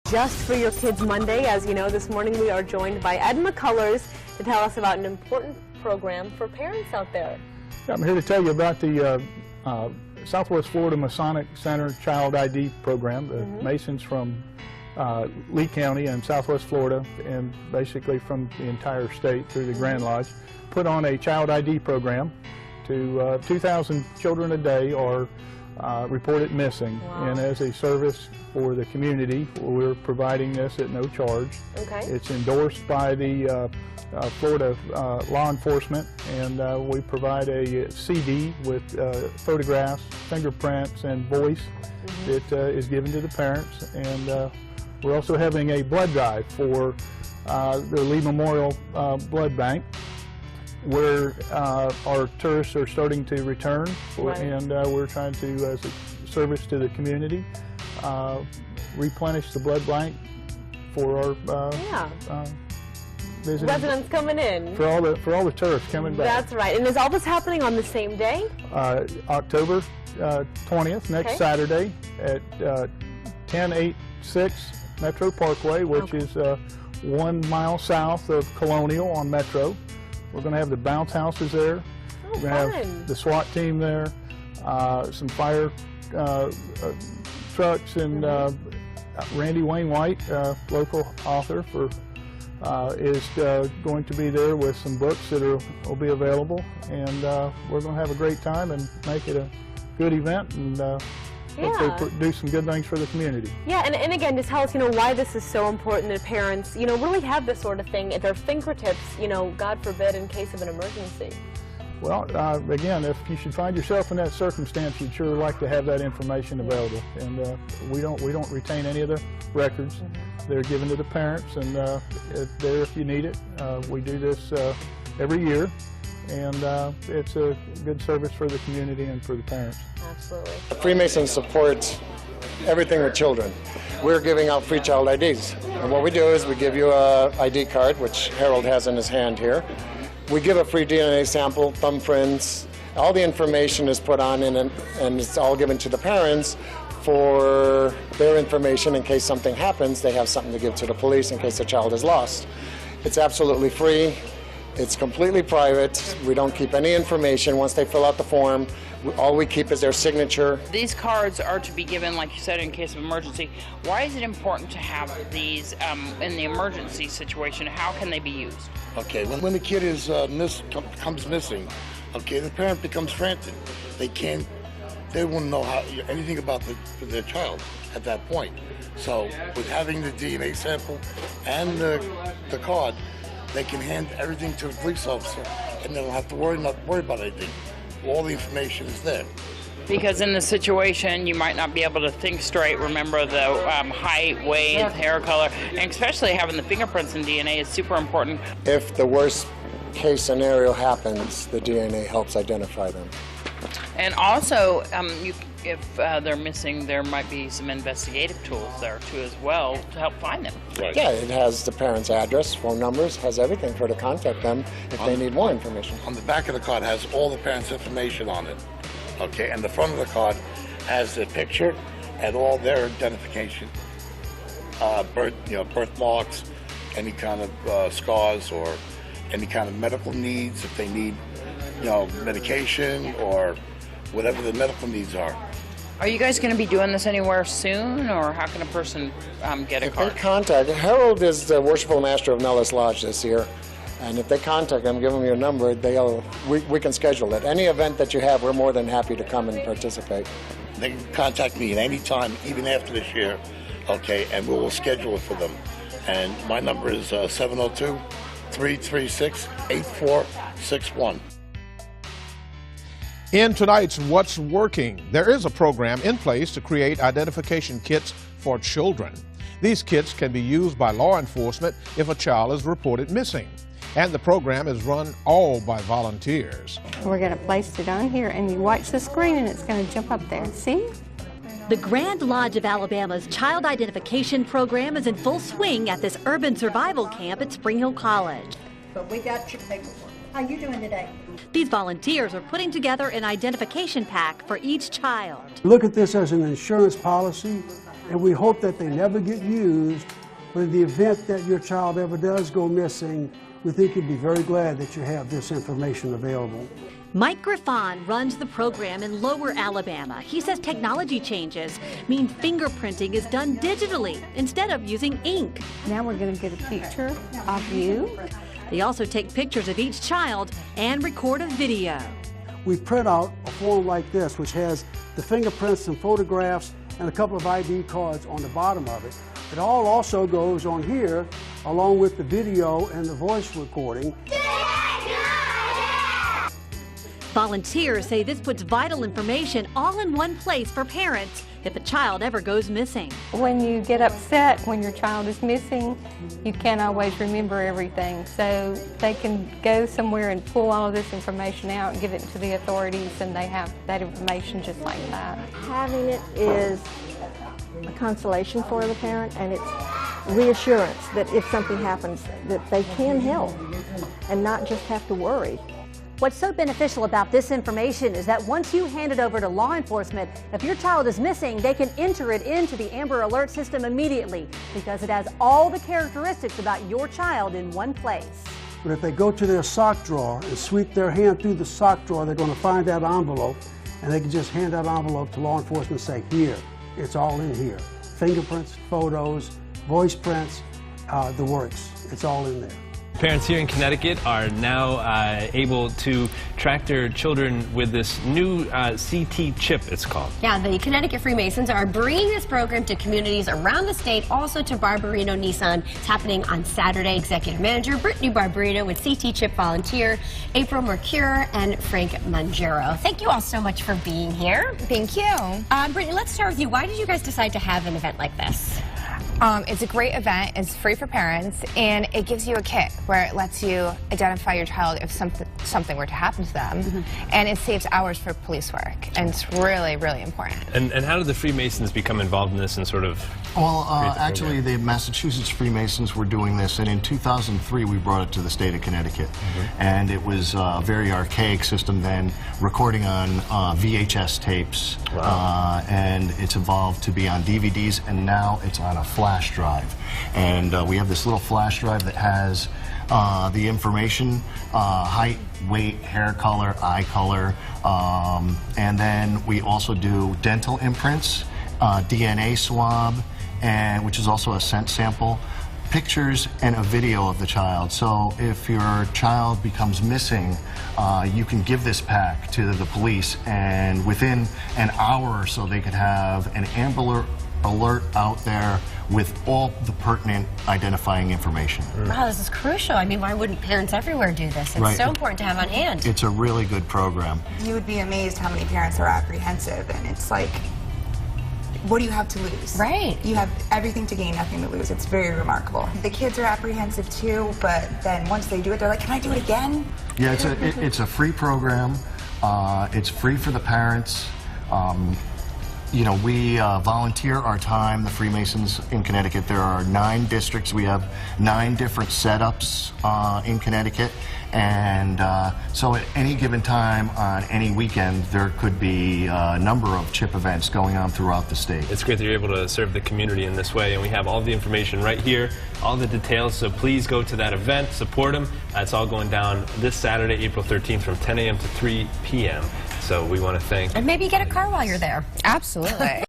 Just for Your Kids Monday. As you know, this morning we are joined by Ed McCullers to tell us about an important program for parents out there. Yeah, I'm here to tell you about the Southwest Florida Masonic Center Child ID Program. The Masons from Lee County and Southwest Florida, and basically from the entire state through the Grand Lodge, put on a child ID program. To 2,000 children a day are reported missing. Wow. And as a service for the community, we're providing this at no charge. Okay. It's endorsed by the Florida law enforcement, and we provide a CD with photographs, fingerprints, and voice that is given to the parents. And we're also having a blood drive for the Lee Memorial Blood Bank, where our tourists are starting to return, and we're trying to, as a service to the community, replenish the blood bank for our residents coming in. For all the tourists coming back. That's right. And is all this happening on the same day? October 20th, next Saturday at 1086 Metro Parkway, which is 1 mile south of Colonial on Metro. We're going to have the bounce houses there. We're going to have the SWAT team there, some fire trucks, and Randy Wainwright, local author, is going to be there with some books that will be available, and we're going to have a great time and make it a good event, and hopefully do some good things for the community. Yeah, and again, just tell us, why this is so important that parents, really have this sort of thing at their fingertips, God forbid, in case of an emergency. Well, again, if you should find yourself in that circumstance, you'd sure like to have that information available. And we don't retain any of the records. They're given to the parents, and it's there if you need it. We do this every year, and it's a good service for the community and for the parents. Absolutely. Freemasons supports everything with children. We're giving out free child IDs. And what we do is we give you a ID card, which Harold has in his hand here. We give a free DNA sample, thumbprints. All the information is put on and it's all given to the parents for their information in case something happens. They have something to give to the police in case the child is lost. It's absolutely free. It's completely private. We don't keep any information. Once they fill out the form, all we keep is their signature. These cards are to be given, like you said, in case of emergency. Why is it important to have these in the emergency situation? How can they be used? Okay, when the kid is comes missing, okay, the parent becomes frantic. They won't know anything about their child at that point. So with having the DNA sample and the card, they can hand everything to the police officer, and they don't have to worry about anything. All the information is there. Because in the situation, you might not be able to think straight, remember the height, weight, hair color, and especially having the fingerprints and DNA is super important. If the worst case scenario happens, the DNA helps identify them. And also, if they're missing, there might be some investigative tools there too as well to help find them. Right. Yeah, it has the parents' address, phone numbers, has everything for to contact them if they need more information. On the back of the card has all the parents' information on it. Okay, and the front of the card has the picture and all their identification, birthmarks, any kind of scars, or any kind of medical needs if they need, medication or whatever the medical needs are. Are you guys going to be doing this anywhere soon, or how can a person get a card? If they contact, Harold is the Worshipful Master of Nellis Lodge this year, and if they contact him, give them your number, we can schedule it. Any event that you have, we're more than happy to come and participate. They can contact me at any time, even after this year, okay, and we will schedule it for them. And my number is 702-336-8461. In tonight's What's Working, there is a program in place to create identification kits for children. These kits can be used by law enforcement if a child is reported missing. And the program is run all by volunteers. We're going to place it on here, and you watch the screen, and it's going to jump up there. See? The Grand Lodge of Alabama's Child Identification Program is in full swing at this urban survival camp at Spring Hill College. But we got your paperwork. How you doing today? These volunteers are putting together an identification pack for each child. Look at this as an insurance policy and we hope that they never get used. But in the event that your child ever does go missing, we think you'd be very glad that you have this information available. Mike Griffon runs the program in Lower Alabama. He says technology changes mean fingerprinting is done digitally instead of using ink. Now we're going to get a picture of you. They also take pictures of each child and record a video. We print out a form like this, which has the fingerprints and photographs and a couple of ID cards on the bottom of it. It all also goes on here, along with the video and the voice recording. Volunteers say this puts vital information all in one place for parents if a child ever goes missing. When you get upset when your child is missing, you can't always remember everything. So they can go somewhere and pull all of this information out and give it to the authorities, and they have that information just like that. Having it is a consolation for the parent, and it's reassurance that if something happens, that they can help and not just have to worry. What's so beneficial about this information is that once you hand it over to law enforcement, if your child is missing, they can enter it into the Amber Alert system immediately because it has all the characteristics about your child in one place. But if they go to their sock drawer and sweep their hand through the sock drawer, they're going to find that envelope, and they can just hand that envelope to law enforcement and say, here, it's all in here. Fingerprints, photos, voice prints, the works. It's all in there. Parents here in Connecticut are now able to track their children with this new CT chip, it's called. Yeah, the Connecticut Freemasons are bringing this program to communities around the state, also to Barbarino Nissan. It's happening on Saturday. Executive Manager Brittany Barbarino with CT Chip volunteer April Mercure and Frank Mangero. Thank you all so much for being here. Thank you. Brittany, let's start with you. Why did you guys decide to have an event like this? It's a great event. It's free for parents, and it gives you a kit where it lets you identify your child if something were to happen to them, and it saves hours for police work, and it's really, really important. And how did the Freemasons become involved in this and sort of... Well, actually, the Massachusetts Freemasons were doing this, and in 2003 we brought it to the state of Connecticut. And it was a very archaic system then, recording on VHS tapes. Wow. And it's evolved to be on DVDs, and now it's on a flash drive. And we have this little flash drive that has the information, height, weight, hair color, eye color, and then we also do dental imprints, DNA swab, and which is also a scent sample, pictures, and a video of the child. So if your child becomes missing, you can give this pack to the police, and within an hour or so they could have an Amber Alert out there with all the pertinent identifying information. Wow, this is crucial. I mean, why wouldn't parents everywhere do this? It's so important to have on hand. It's a really good program. You would be amazed how many parents are apprehensive, and it's like, what do you have to lose? Right. You have everything to gain, nothing to lose. It's very remarkable. The kids are apprehensive too, but then once they do it, they're like, can I do it again? Yeah, it's a free program. It's free for the parents. You know, we volunteer our time, the Freemasons in Connecticut. There are 9 districts. We have 9 different setups in Connecticut. And so at any given time on any weekend, there could be a number of CHIP events going on throughout the state. It's great that you're able to serve the community in this way, and we have all the information right here, all the details, so please go to that event, support them. It's all going down this Saturday, April 13th from 10 a.m. to 3 p.m. So we want to thank... And maybe get a car while you're there. Absolutely.